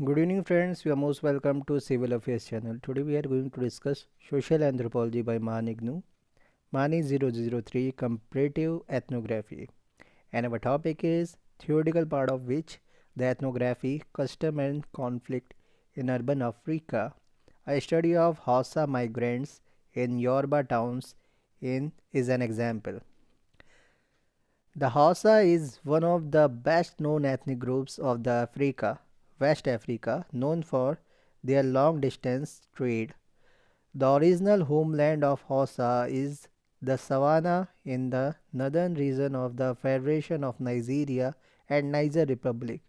Good evening friends, you are most welcome to Civil Affairs channel. Today we are going to discuss Social Anthropology by MAAN IGNOU, MANE003 Comparative Ethnography, and our topic is theoretical part of which the ethnography, custom and conflict in urban Africa, a study of Hausa migrants in Yoruba towns is an example. The Hausa is one of the best known ethnic groups of the West Africa, known for their long distance trade. The original homeland of Hausa is the Savannah in the northern region of the Federation of Nigeria and Niger Republic.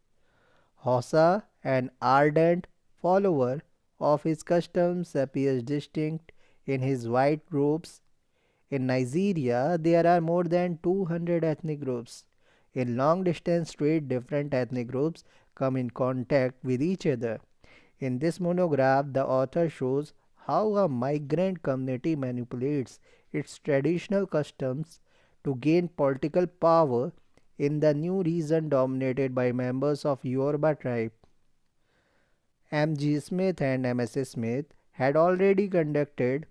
Hausa, an ardent follower of his customs, appears distinct in his white robes. In Nigeria, there are more than 200 ethnic groups. In long distance trade, different ethnic groups come in contact with each other. In this monograph, the author shows how a migrant community manipulates its traditional customs to gain political power in the new region dominated by members of Yoruba tribe. M.G. Smith and M.S. Smith had already conducted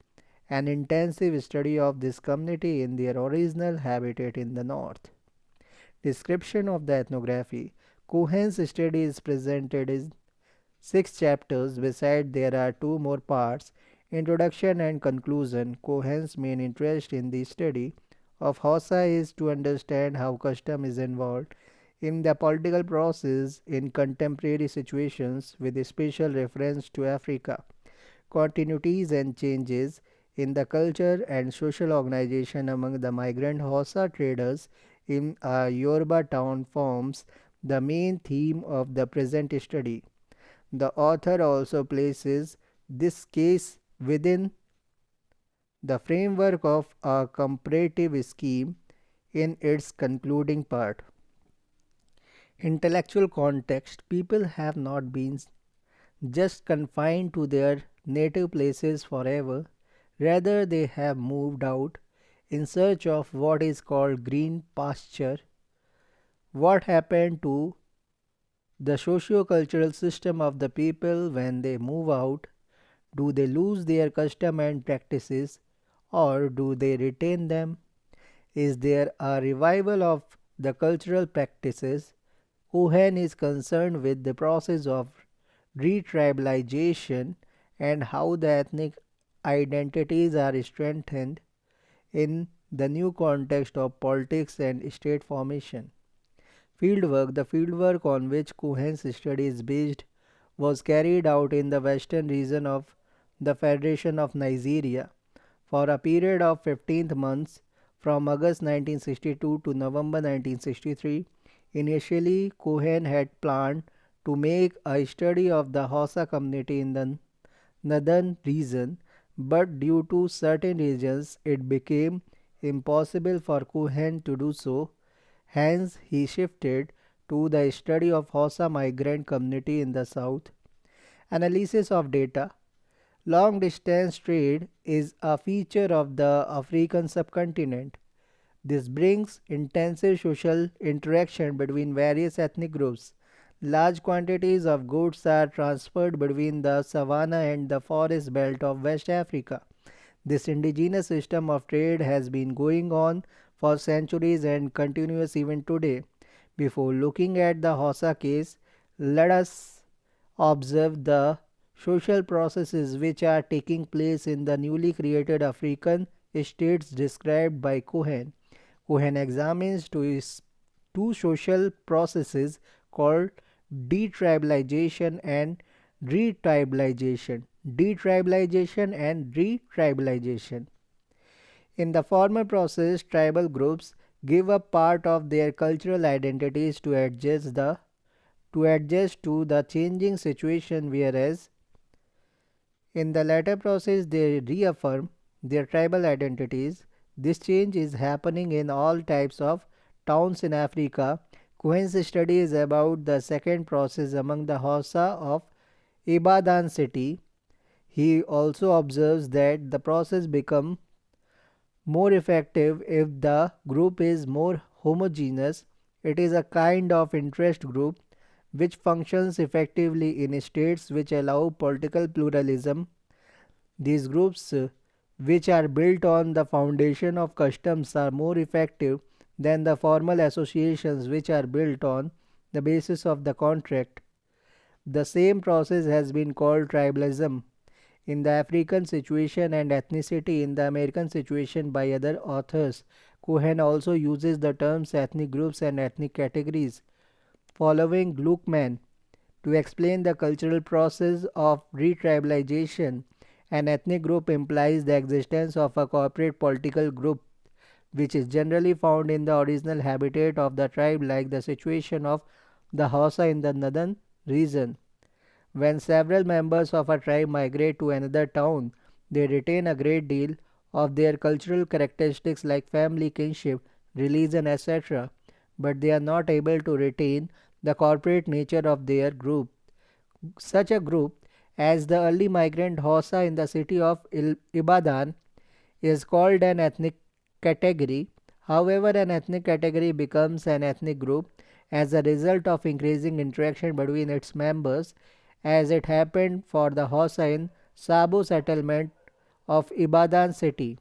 an intensive study of this community in their original habitat in the north. Description of the ethnography. Cohen's study is presented in 6 chapters. Beside, there are 2 more parts: introduction and conclusion. Cohen's main interest in the study of Hausa is to understand how custom is involved in the political process in contemporary situations, with a special reference to Africa. Continuities and changes in the culture and social organization among the migrant Hausa traders in a Yoruba town forms the main theme of the present study. The author also places this case within the framework of a comparative scheme in its concluding part. Intellectual context. People have not been just confined to their native places forever. Rather, they have moved out in search of what is called green pasture. What happened to the socio-cultural system of the people when they move out? Do they lose their custom and practices, or do they retain them? Is there a revival of the cultural practices? Cohen is concerned with the process of retribalization and how the ethnic identities are strengthened in the new context of politics and state formation. Fieldwork. The fieldwork on which Cohen's study is based was carried out in the western region of the Federation of Nigeria for a period of 15 months from August 1962 to November 1963. Initially, Cohen had planned to make a study of the Hausa community in the northern region, but due to certain reasons, it became impossible for Cohen to do so. Hence, he shifted to the study of Hausa migrant community in the south. Analysis of data. Long distance trade is a feature of the African subcontinent. This brings intensive social interaction between various ethnic groups. Large quantities of goods are transferred between the savanna and the forest belt of West Africa. This indigenous system of trade has been going on for centuries and continues even today. Before looking at the Hausa case, let us observe the social processes which are taking place in the newly created African states described by Cohen. Cohen examines two social processes called detribalization and retribalization. Detribalization and retribalization. In the former process, tribal groups give up part of their cultural identities to adjust to the changing situation, whereas in the latter process they reaffirm their tribal identities. This change is happening in all types of towns in Africa. Cohen's study is about the second process among the Hausa of Ibadan city. He also observes that the process becomes more effective if the group is more homogeneous. It is a kind of interest group which functions effectively in states which allow political pluralism. These groups, which are built on the foundation of customs, are more effective than the formal associations which are built on the basis of the contract. The same process has been called tribalism in the African situation and ethnicity in the American situation by other authors. Cohen also uses the terms ethnic groups and ethnic categories, following Gluckman, to explain the cultural process of retribalization. An ethnic group implies the existence of a corporate political group which is generally found in the original habitat of the tribe, like the situation of the Hausa in the northern region. When several members of a tribe migrate to another town, they retain a great deal of their cultural characteristics like family, kinship, religion, etc., but they are not able to retain the corporate nature of their group. Such a group as the early migrant Hausa in the city of Ibadan is called an ethnic category. However, an ethnic category becomes an ethnic group as a result of increasing interaction between its members, as it happened for the Hausa in Sabo settlement of Ibadan city.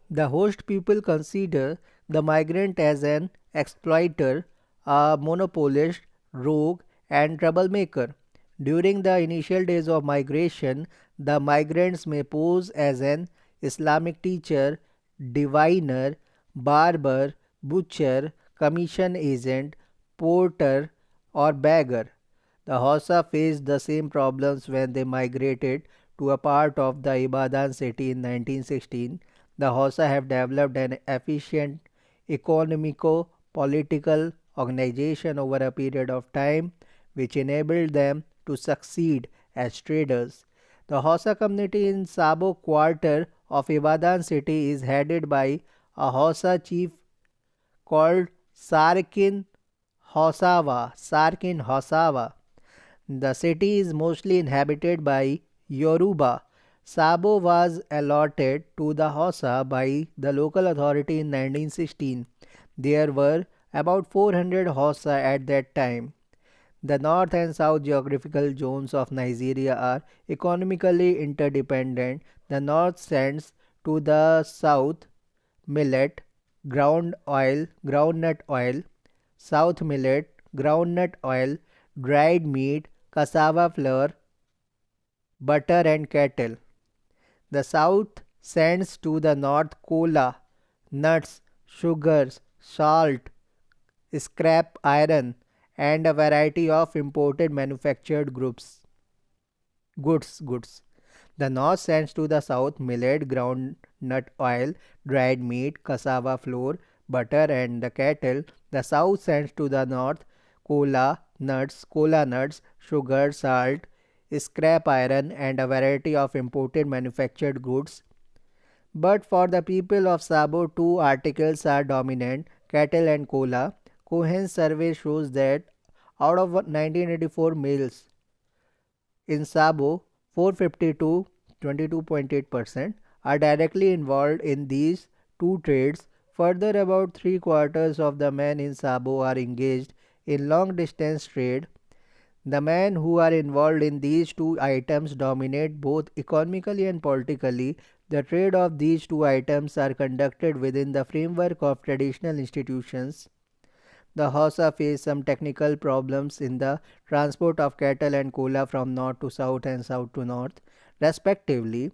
The host people consider the migrant as an exploiter, a monopolist, rogue, and troublemaker. During the initial days of migration, the migrants may pose as an Islamic teacher, diviner, barber, butcher, commission agent, porter, or beggar. The Hausa faced the same problems when they migrated to a part of the Ibadan city in 1916. The Hausa have developed an efficient economico-political organization over a period of time which enabled them to succeed as traders. The Hausa community in Sabo quarter of Ibadan city is headed by a Hausa chief called Sarkin Hausawa. The city is mostly inhabited by Yoruba. Sabo was allotted to the Hausa by the local authority in 1916. There were about 400 Hausa at that time. The north and south geographical zones of Nigeria are economically interdependent. The north sends to the south millet, groundnut oil, south millet, groundnut oil, dried meat, cassava flour, butter, and cattle. The south sends to the north cola, nuts, sugars, salt, scrap iron, and a variety of imported manufactured goods. The north sends to the south millet, groundnut oil, dried meat, cassava flour, butter, and the cattle. The south sends to the north cola nuts, sugar, salt, scrap iron, and a variety of imported manufactured goods. But for the people of Sabo, two articles are dominant: cattle and cola. Cohen's survey shows that out of 1984 males in Sabo, 452 (22.8%) are directly involved in these two trades. Further, about three quarters of the men in Sabo are engaged in long distance trade. The men who are involved in these two items dominate both economically and politically. The trade of these two items are conducted within the framework of traditional institutions. The Hausa face some technical problems in the transport of cattle and cola from north to south and south to north, respectively.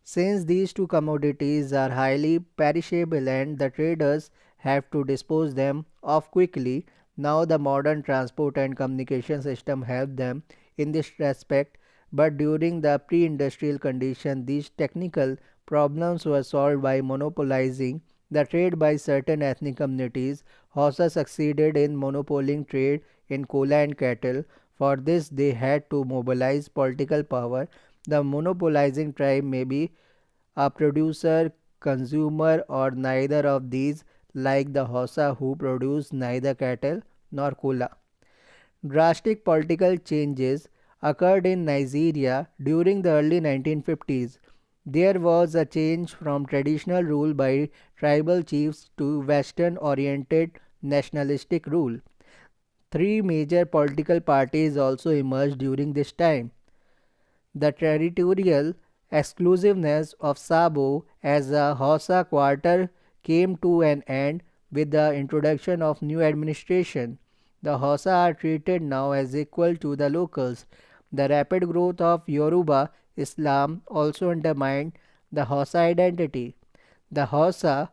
Since these two commodities are highly perishable and the traders have to dispose them of quickly, now the modern transport and communication system help them in this respect, but during the pre-industrial condition these technical problems were solved by monopolizing the trade by certain ethnic communities. Hausa succeeded in monopolizing trade in cola and cattle. For this they had to mobilize political power. The monopolizing tribe may be a producer, consumer, or neither of these, like the Hausa who produce neither cattle nor cola. Drastic political changes occurred in Nigeria during the early 1950s. There was a change from traditional rule by tribal chiefs to Western oriented nationalistic rule. Three major political parties also emerged during this time. The territorial exclusiveness of Sabo as a Hausa quarter came to an end with the introduction of new administration. The Hausa are treated now as equal to the locals. The rapid growth of Yoruba Islam also undermined the Hausa identity. The Hausa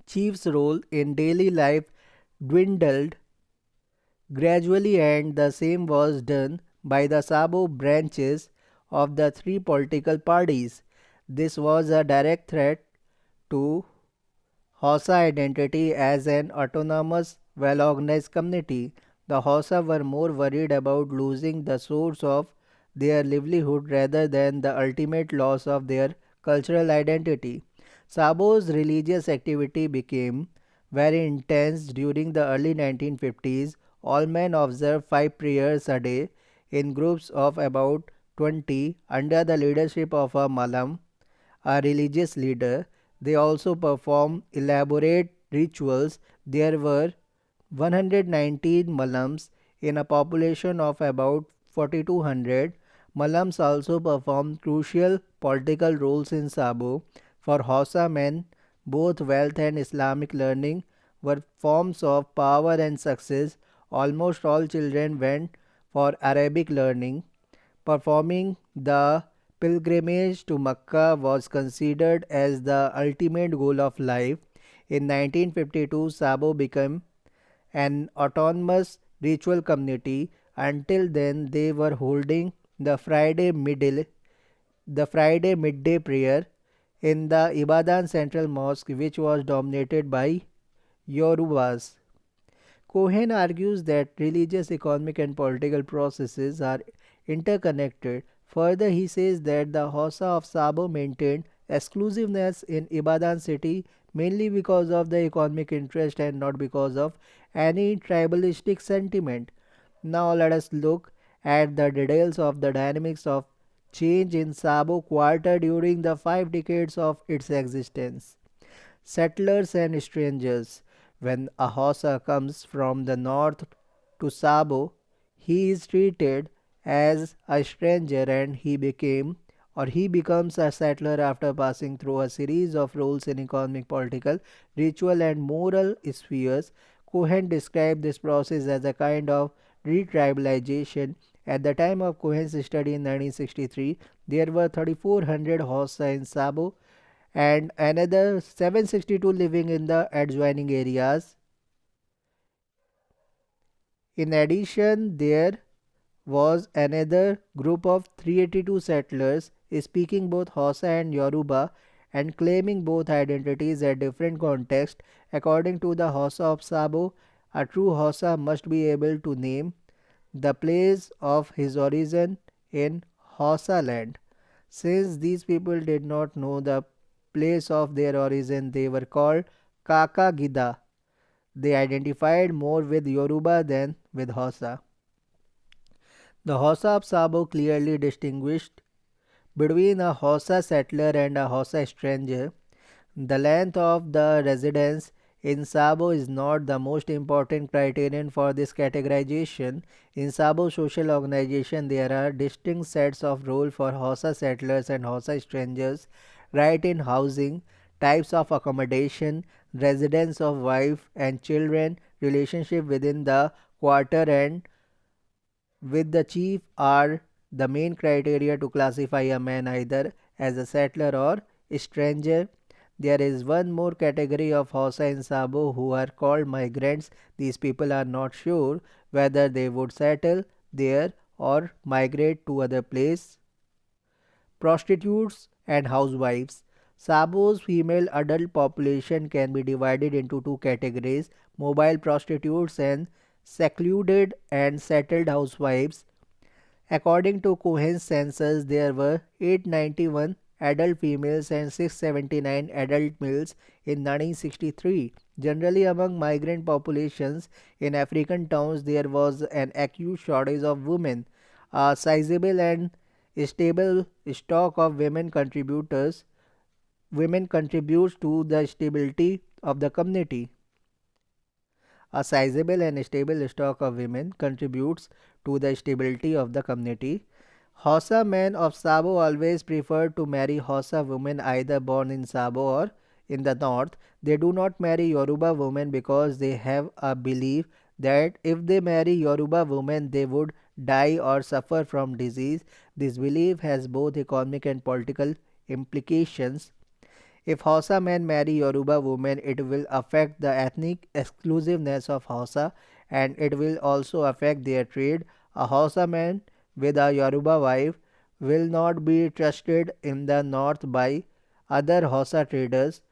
chief's role in daily life dwindled gradually, and the same was done by the Sabo branches of the three political parties. This was a direct threat to Hausa identity as an autonomous, well organized community. The Hausa were more worried about losing the source of their livelihood rather than the ultimate loss of their cultural identity. Sabo's religious activity became very intense during the early 1950s. All men observed 5 prayers a day in groups of about 20 under the leadership of a Malam, a religious leader. They also performed elaborate rituals. There were 119 Malams in a population of about 4200. Malams also performed crucial political roles in Sabo. For Hausa men, both wealth and Islamic learning were forms of power and success. Almost all children went for Arabic learning. Performing the pilgrimage to Mecca was considered as the ultimate goal of life. In 1952, Sabo became an autonomous ritual community. Until then, they were holding the Friday midday prayer in the Ibadan Central Mosque, which was dominated by Yorubas. Cohen argues that religious, economic, and political processes are interconnected. Further, he says that the Hausa of Sabo maintained exclusiveness in Ibadan city mainly because of the economic interest and not because of any tribalistic sentiment. Now, let us look at the details of the dynamics of change in Sabo quarter during the 5 decades of its existence. Settlers and strangers. When a Hausa comes from the north to Sabo, he is treated as a stranger and he becomes a settler after passing through a series of roles in economic, political, ritual and moral spheres. Cohen described this process as a kind of retribalization. At the time of Cohen's study in 1963, there were 3,400 Hausa in Sabo and another 762 living in the adjoining areas. In addition, there was another group of 382 settlers speaking both Hausa and Yoruba and claiming both identities at different contexts. According to the Hausa of Sabo, a true Hausa must be able to name the place of his origin in Hausa land. Since these people did not know the place of their origin, they were called Kaka Gida. They identified more with Yoruba than with Hausa. The Hausa of Sabo clearly distinguished between a Hausa settler and a Hausa stranger. The length of the residence in Sabo is not the most important criterion for this categorization. In Sabo social organization, there are distinct sets of roles for Hausa settlers and Hausa strangers, right in housing, types of accommodation, residence of wife and children, relationship within the quarter and with the chief are the main criteria to classify a man either as a settler or stranger. There is one more category of Hausa in Sabo who are called migrants. These people are not sure whether they would settle there or migrate to other place. Prostitutes and housewives. Sabo's female adult population can be divided into two categories: mobile prostitutes and secluded and settled housewives. According to Cohen's census, there were 891 adult females and 679 adult males in 1963. Generally, among migrant populations in African towns, there was an acute shortage of women. A sizable and stable stock of women contributes to the stability of the community. A sizable and stable stock of women contributes to the stability of the community. Hausa men of Sabo always prefer to marry Hausa women either born in Sabo or in the north. They do not marry Yoruba women because they have a belief that if they marry Yoruba women they would die or suffer from disease. This belief has both economic and political implications. If Hausa men marry Yoruba women, it will affect the ethnic exclusiveness of Hausa and it will also affect their trade. A Hausa man with a Yoruba wife will not be trusted in the north by other Hausa traders.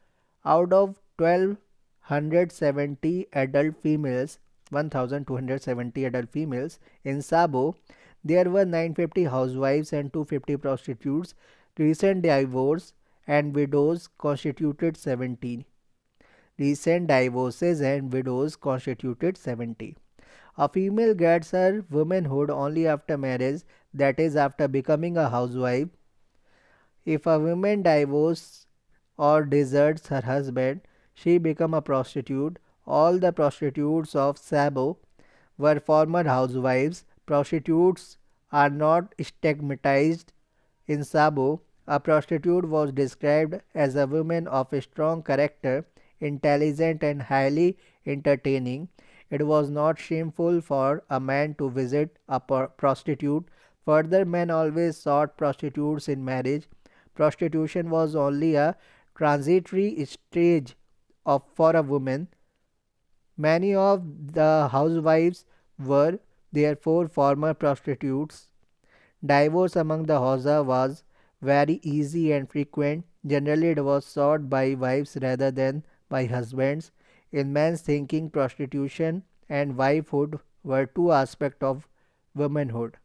Out of 1270 adult females, 1270 adult females in Sabo, there were 950 housewives and 250 prostitutes. Recent divorce and widows constituted 17. Recent divorces and widows constituted 70. A female gets her womanhood only after marriage, that is, after becoming a housewife. If a woman divorces or deserts her husband, she becomes a prostitute. All the prostitutes of Sabo were former housewives. Prostitutes are not stigmatized in Sabo. A prostitute was described as a woman of a strong character, intelligent and highly entertaining. It was not shameful for a man to visit a prostitute. Further, men always sought prostitutes in marriage. Prostitution was only a transitory stage for a woman. Many of the housewives were therefore former prostitutes. Divorce among the Hausa was very easy and frequent. Generally, it was sought by wives rather than by husbands. In man's thinking, prostitution and wifehood were two aspects of womanhood.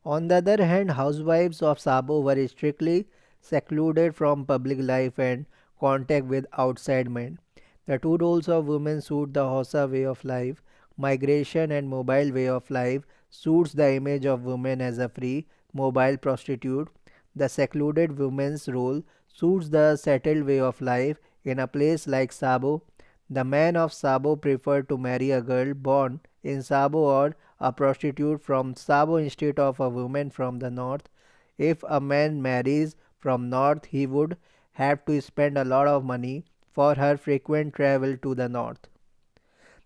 On the other hand, housewives of Sabo were strictly secluded from public life and contact with outside men. The two roles of women suit the Hausa way of life. Migration and mobile way of life suits the image of women as a free, mobile prostitute. The secluded woman's role suits the settled way of life in a place like Sabo. The man of Sabo preferred to marry a girl born in Sabo or a prostitute from Sabo instead of a woman from the north. If a man marries from north, he would have to spend a lot of money for her frequent travel to the north.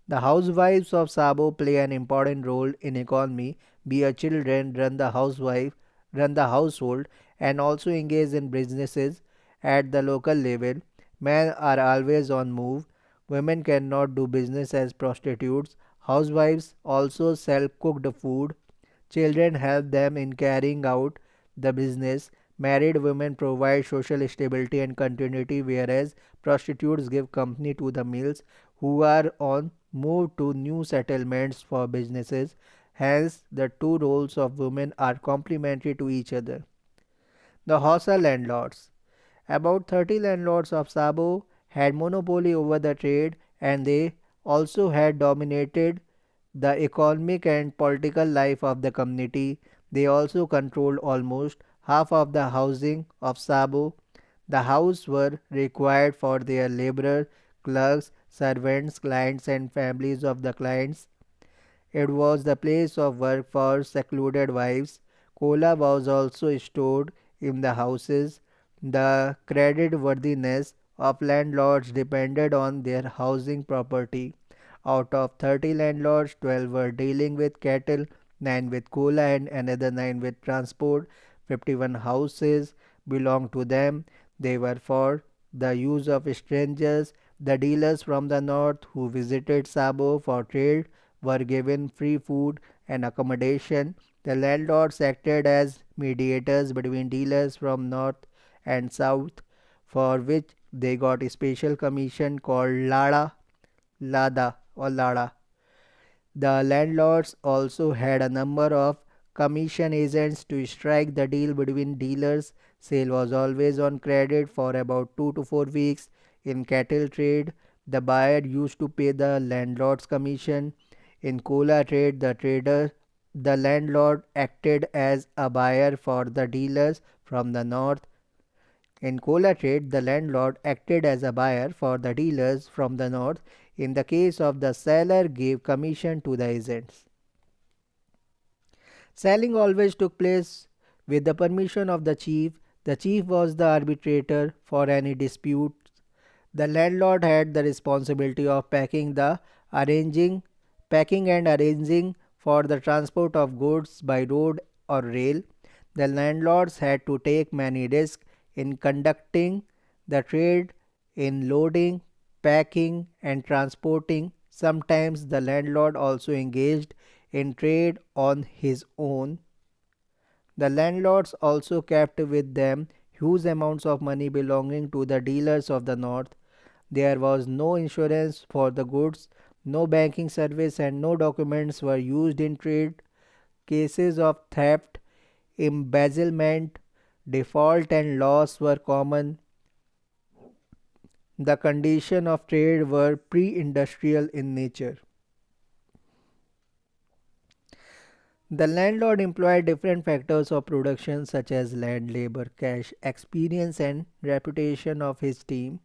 The housewives of Sabo play an important role in economy. Bear children, run the household, and also engage in businesses at the local level. Men are always on move. Women cannot do business as prostitutes. Housewives also sell cooked food. Children help them in carrying out the business. Married women provide social stability and continuity, whereas prostitutes give company to the males who are on move to new settlements for businesses. Hence, the two roles of women are complementary to each other. The Hausa landlords. About 30 landlords of Sabo had monopoly over the trade and they also had dominated the economic and political life of the community. They also controlled almost half of the housing of Sabo. The houses were required for their laborers, clerks, servants, clients, and families of the clients. It was the place of work for secluded wives. Cola was also stored in the houses. The creditworthiness of landlords depended on their housing property. Out of 30 landlords, 12 were dealing with cattle, 9 with cola, and another 9 with transport. 51 houses belonged to them. They were for the use of strangers. The dealers from the north who visited Sabo for trade were given free food and accommodation. The landlords acted as mediators between dealers from north and south, for which they got a special commission called Lada or Lada. The landlords also had a number of commission agents to strike the deal between dealers. Sale was always on credit for about 2 to 4 weeks. In cattle trade, the buyer used to pay the landlord's commission. In cola trade, the landlord acted as a buyer for the dealers from the north. In cola trade, the landlord acted as a buyer for the dealers from the north. In the case of the seller, gave commission to the agents. Selling always took place with the permission of the chief. The chief was the arbitrator for any dispute. The landlord had the responsibility of arranging, packing and arranging for the transport of goods by road or rail. The landlords had to take many risks in conducting the trade in loading, packing and transporting. Sometimes the landlord also engaged in trade on his own. The landlords also kept with them huge amounts of money belonging to the dealers of the north. There was no insurance for the goods, no banking service, and no documents were used in trade. Cases of theft, embezzlement, default, and loss were common. The conditions of trade were pre industrial in nature. The landlord employed different factors of production such as land, labor, cash, experience, and reputation of his team.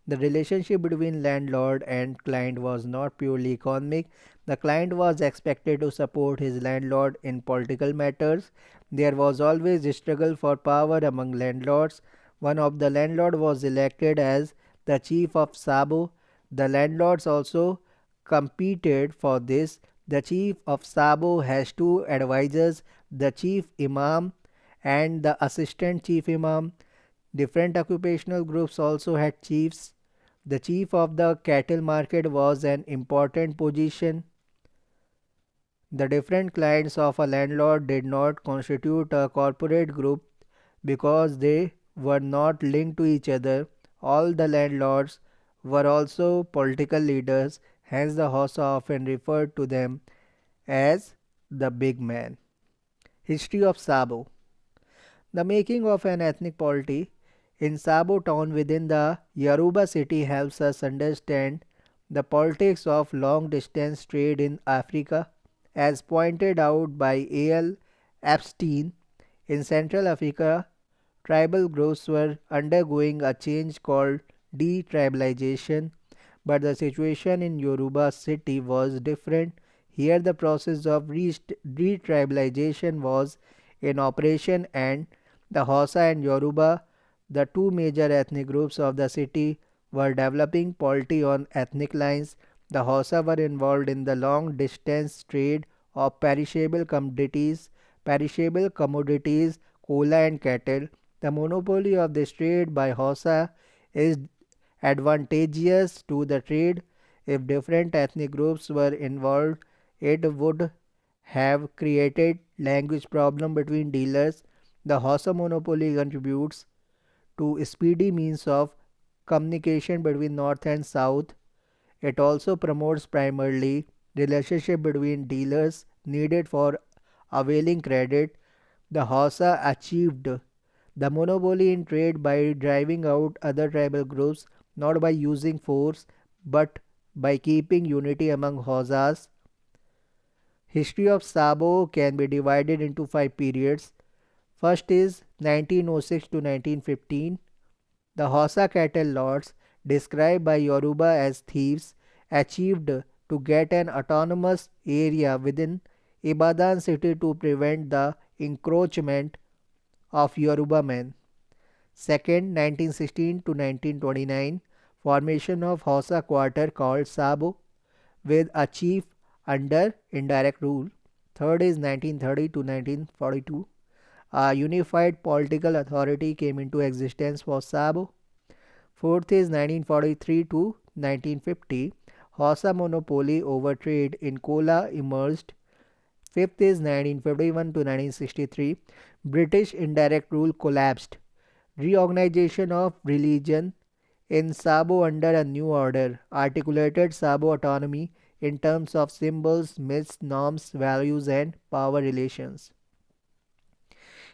The relationship between landlord and client was not purely economic. The client was expected to support his landlord in political matters. There was always a struggle for power among landlords. One of the landlord was elected as the chief of Sabo. The landlords also competed for this. The chief of Sabo has two advisors, the chief imam and the assistant chief imam. Different occupational groups also had chiefs. The chief of the cattle market was an important position. The different clients of a landlord did not constitute a corporate group because they were not linked to each other. All the landlords were also political leaders, hence the Hausa often referred to them as the big man. History of Sabo. The making of an ethnic polity in Sabo town within the Yoruba city helps us understand the politics of long distance trade in Africa. As pointed out by A.L. Epstein, in Central Africa, tribal groups were undergoing a change called detribalization, but the situation in Yoruba city was different. Here, the process of detribalization was in operation, and the Hausa and Yoruba, the two major ethnic groups of the city, were developing polity on ethnic lines. The Hausa were involved in the long distance trade of perishable commodities, cola and cattle. The monopoly of this trade by Hausa is advantageous to the trade. If different ethnic groups were involved, it would have created language problem between dealers. The Hausa monopoly contributes to speedy means of communication between north and south. It also promotes primarily relationship between dealers needed for availing credit. The Hausa achieved the monopoly in trade by driving out other tribal groups, not by using force but by keeping unity among Hausas. History of Sabo can be divided into five periods. First is 1906 to 1915. The Hausa cattle lords, described by Yoruba as thieves, achieved to get an autonomous area within Ibadan city to prevent the encroachment of Yoruba men. Second, 1916 to 1929, formation of Hausa quarter called Sabo with a chief under indirect rule. Third is 1930 to 1942. A unified political authority came into existence for Sabo. Fourth is 1943 to 1950. Hausa monopoly over trade in cola emerged. Fifth is 1951 to 1963. British indirect rule collapsed. Reorganization of religion in Sabo under a new order articulated Sabo autonomy in terms of symbols, myths, norms, values, and power relations.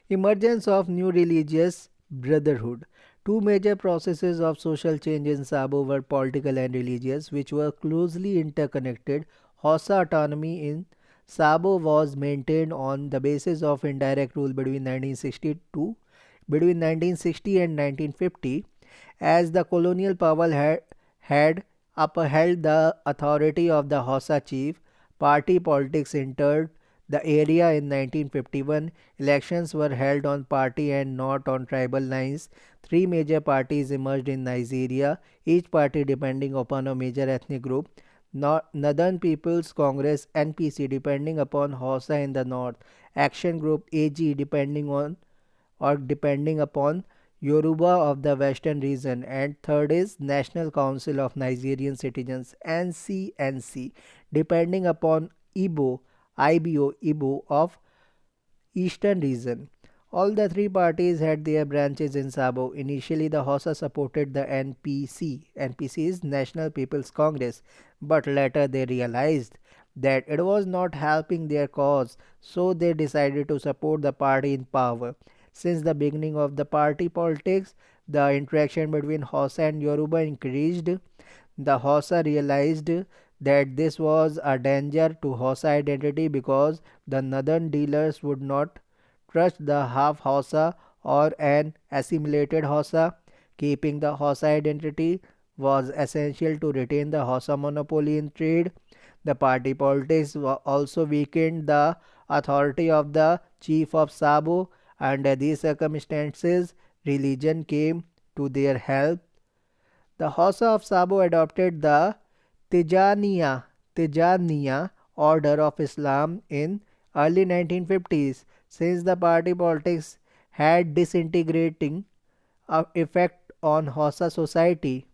Emergence of new religious brotherhood. Two major processes of social change in Sabo were political and religious, which were closely interconnected. Hausa autonomy in Sabo was maintained on the basis of indirect rule between 1962 between 1960 and 1950, as the colonial power had upheld the authority of the Hausa chief. Party politics entered the area in 1951. Elections were held on party and not on tribal lines. Three major parties emerged in Nigeria, each party depending upon a major ethnic group. Northern People's Congress (NPC) depending upon Hausa in the north, Action Group (AG) depending upon Yoruba of the western region, and third is National Council of Nigerian Citizens (NCNC) depending upon Ibo of eastern region. All the three parties had their branches in Sabo. Initially, the Hausa supported the NPC. NPC is National People's Congress, but later they realized that it was not helping their cause, so they decided to support the party in power. Since the beginning of the party politics, the interaction between Hausa and Yoruba increased. The Hausa realized that this was a danger to Hausa identity because the northern dealers would not trust the half Hausa or an assimilated Hausa. Keeping the Hausa identity was essential to retain the Hausa monopoly in trade. The party politics also weakened the authority of the chief of Sabo. Under these circumstances, religion came to their help. The Hausa of Sabo adopted the Tijaniya order of Islam in early 1950s. Since the party politics had disintegrating effect on Hausa society.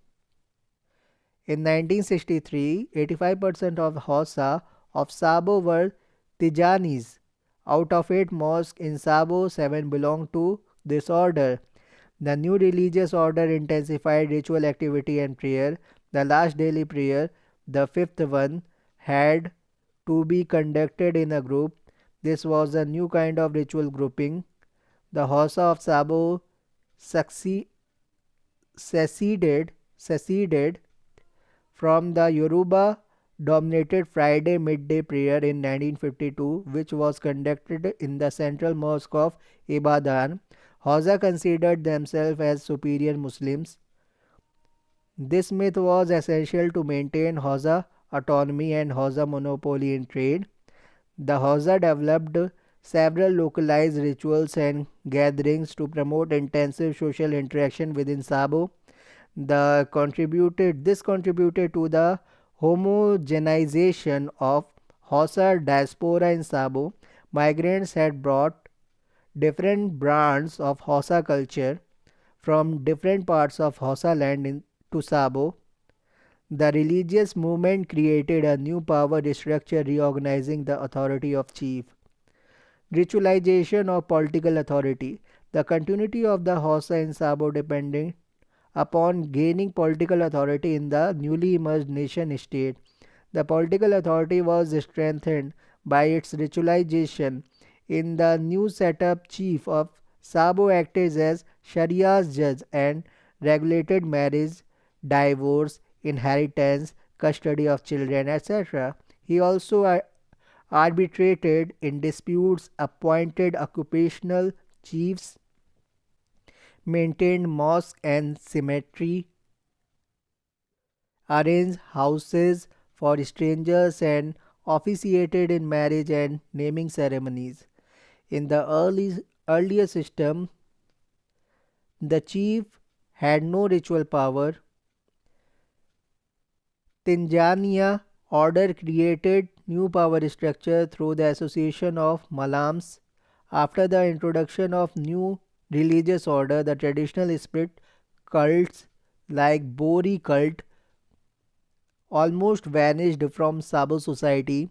In 1963, 85% of Hausa of Sabo were Tijanis. Out of 8 mosques in Sabo, 7 belonged to this order. The new religious order intensified ritual activity and prayer. The last daily prayer, the fifth one, had to be conducted in a group. This was a new kind of ritual grouping. The Hausa of Sabo seceded from the Yoruba dominated Friday midday prayer in 1952, which was conducted in the central mosque of Ibadan. Hausa considered themselves as superior Muslims. This myth was essential to maintain Hausa autonomy and Hausa monopoly in trade. The Hausa developed several localized rituals and gatherings to promote intensive social interaction within Sabo. This contributed to the homogenization of Hausa diaspora in Sabo. Migrants had brought different brands of Hausa culture from different parts of Hausa land into Sabo. The religious movement created a new power structure reorganizing the authority of chief. Ritualization of political authority. The continuity of the Hausa in Sabo depended upon gaining political authority in the newly emerged nation state. The political authority was strengthened by its ritualization. In the new setup, chief of Sabo acted as Sharia's judge and regulated marriage, divorce, inheritance, custody of children, etc. He also arbitrated in disputes, appointed occupational chiefs, maintained mosque and cemetery, arranged houses for strangers, and officiated in marriage and naming ceremonies. In the earlier system, the chief had no ritual power. Tanzania order created new power structure through the association of malams. After the introduction of new religious order, the traditional spirit cults like Bori cult almost vanished from Sabo society.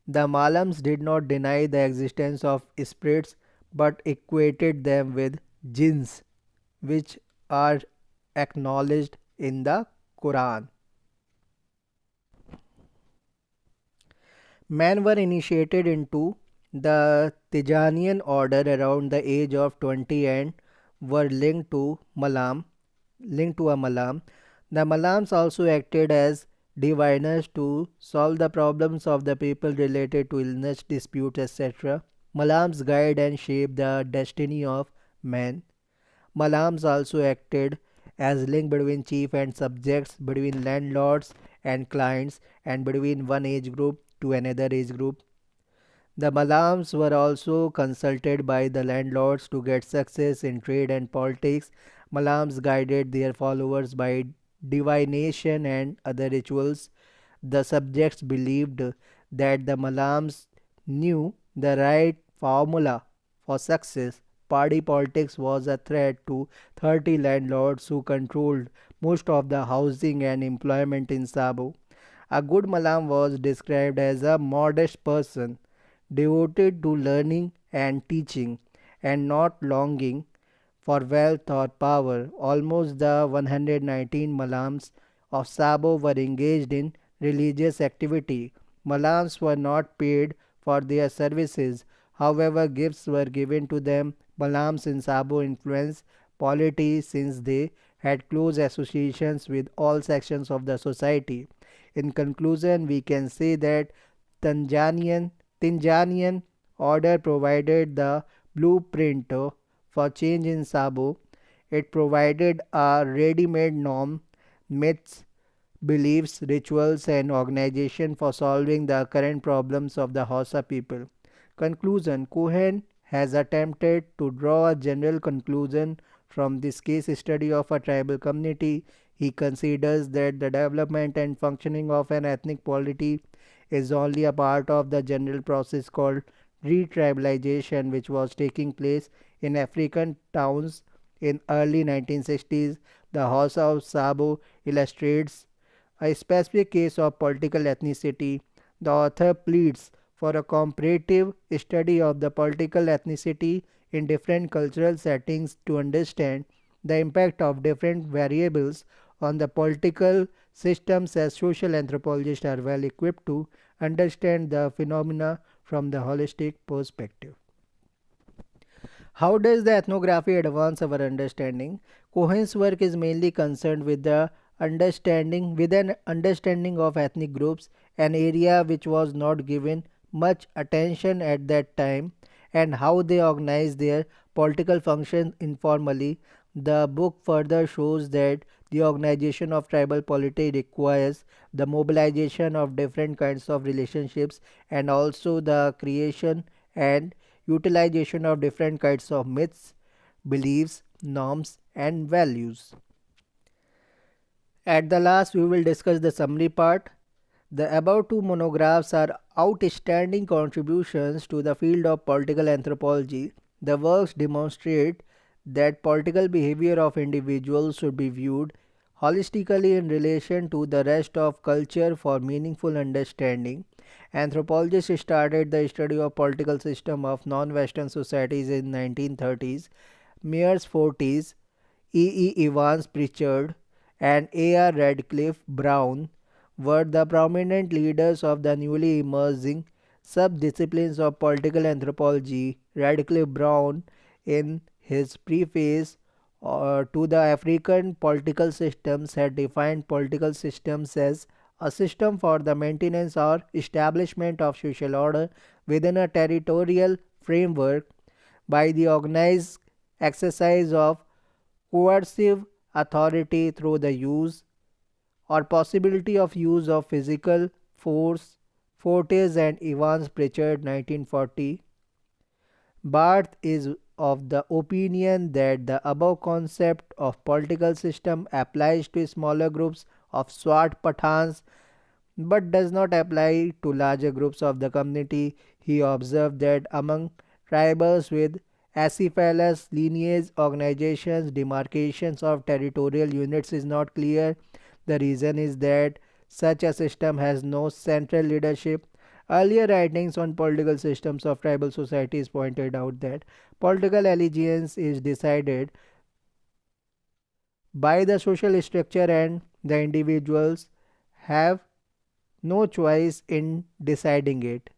The Malams did not deny the existence of spirits but equated them with jinns, which are acknowledged in the Quran. Men were initiated into the Tijanian order around the age of 20 and were linked to a Malam. The Malams also acted as diviners to solve the problems of the people related to illness, disputes, etc. Malams guide and shape the destiny of men. Malams also acted as link between chief and subjects, between landlords and clients, and between one age group to another age group. The Malams were also consulted by the landlords to get success in trade and politics. Malams guided their followers by divination and other rituals. The subjects believed that the Malams knew the right formula for success. Party politics was a threat to 30 landlords who controlled most of the housing and employment in Sabo. A good Malam was described as a modest person, devoted to learning and teaching, and not longing for wealth or power. Almost the 119 Malams of Sabo were engaged in religious activity. Malams were not paid for their services. However, gifts were given to them. Malams in Sabo influenced polity since they had close associations with all sections of the society. In conclusion, we can say that Tanzanian Tanzanian order provided the blueprint for change in Sabo. It provided a ready-made norm, myths, beliefs, rituals, and organization for solving the current problems of the Hausa people. Conclusion: Cohen has attempted to draw a general conclusion from this case study of a tribal community. He considers that the development and functioning of an ethnic polity is only a part of the general process called retribalization, which was taking place in African towns in early 1960s. The House of Sabo illustrates a specific case of political ethnicity. The author pleads for a comparative study of the political ethnicity in different cultural settings to understand the impact of different variables on the political systems, as social anthropologists are well equipped to understand the phenomena from the holistic perspective. How does the ethnography advance our understanding? Cohen's work is mainly concerned with the understanding with an understanding of ethnic groups, an area which was not given much attention at that time, and how they organize their political functions informally. The book further shows that the organization of tribal polity requires the mobilization of different kinds of relationships, and also the creation and utilization of different kinds of myths, beliefs, norms, and values. At the last, we will discuss the summary part. The above two monographs are outstanding contributions to the field of political anthropology. The works demonstrate that political behavior of individuals should be viewed holistically in relation to the rest of culture for meaningful understanding. Anthropologists started the study of political system of non-Western societies in 1930s. Mears Fortis, Evans Pritchard, and A.R. Radcliffe Brown were the prominent leaders of the newly emerging subdisciplines of political anthropology. Radcliffe Brown, in his preface to the African political systems, had defined political systems as a system for the maintenance or establishment of social order within a territorial framework by the organized exercise of coercive authority through the use or possibility of use of physical force. Fortes and Evans Pritchard 1940. Barth is of the opinion that the above concept of political system applies to smaller groups of Swat Pathans but does not apply to larger groups of the community. He observed that among tribals with acephalous lineage organizations, demarcations of territorial units is not clear. The reason is that such a system has no central leadership. Earlier writings on political systems of tribal societies pointed out that political allegiance is decided by the social structure and the individuals have no choice in deciding it.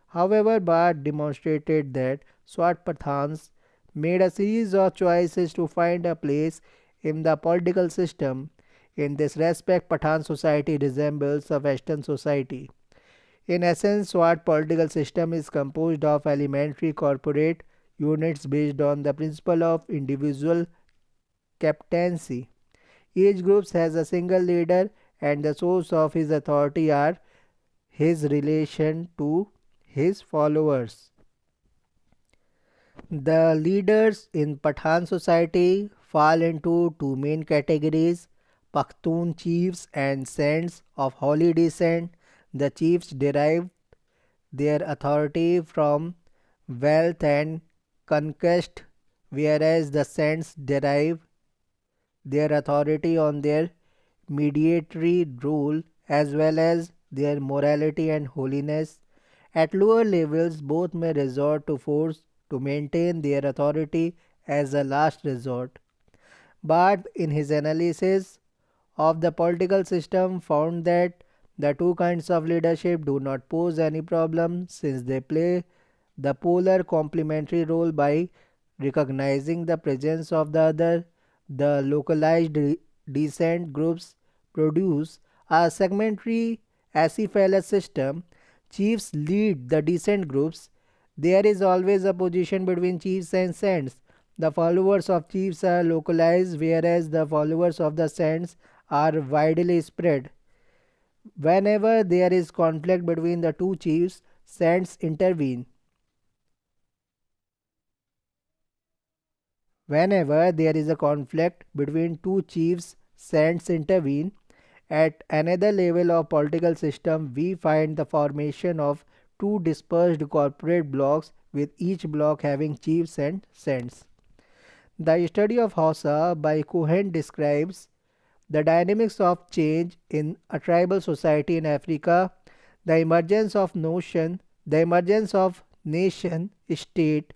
However, Bart demonstrated that Swat Pathans made a series of choices to find a place in the political system. In this respect, Pathan society resembles a Western society. In essence, Swat political system is composed of elementary corporate units based on the principle of individual captaincy. Each group has a single leader, and the source of his authority are his relation to his followers. The leaders in Pathan society fall into two main categories: Pakhtun chiefs and saints of holy descent. The chiefs derive their authority from wealth and conquest, whereas the saints derive their authority on their mediatory rule as well as their morality and holiness. At lower levels, both may resort to force to maintain their authority as a last resort. But in his analysis of the political system found that the two kinds of leadership do not pose any problem since they play the polar complementary role by recognizing the presence of the other. The localized descent groups produce a segmentary acephalous system. Chiefs lead the descent groups. There is always a position between chiefs and saints. The followers of chiefs are localized, whereas the followers of the saints are widely spread. Whenever there is conflict between the two chiefs, saints intervene. Whenever there is a conflict between two chiefs, saints intervene. At another level of political system, we find the formation of two dispersed corporate blocks with each block having chiefs and saints. The study of Hausa by Cohen describes the dynamics of change in a tribal society in Africa, the emergence of nation state,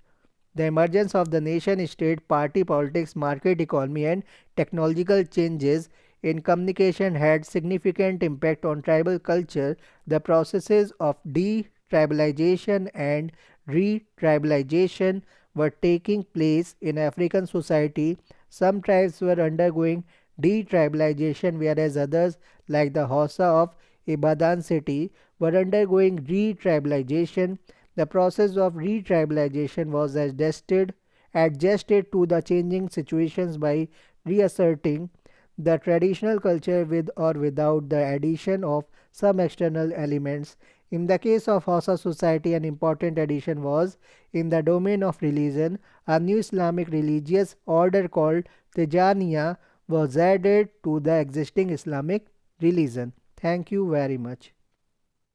the emergence of the nation state, party politics, market economy, and technological changes in communication had significant impact on tribal culture. The processes of detribalization and retribalization were taking place in African society. Some tribes were undergoing detribalization, whereas others, like the Hausa of Ibadan city, were undergoing retribalization. The process of retribalization was adjusted to the changing situations by reasserting the traditional culture with or without the addition of some external elements. In the case of Hausa society, an important addition was in the domain of religion. A new Islamic religious order called Tijaniya was added to the existing Islamic religion. Thank you very much.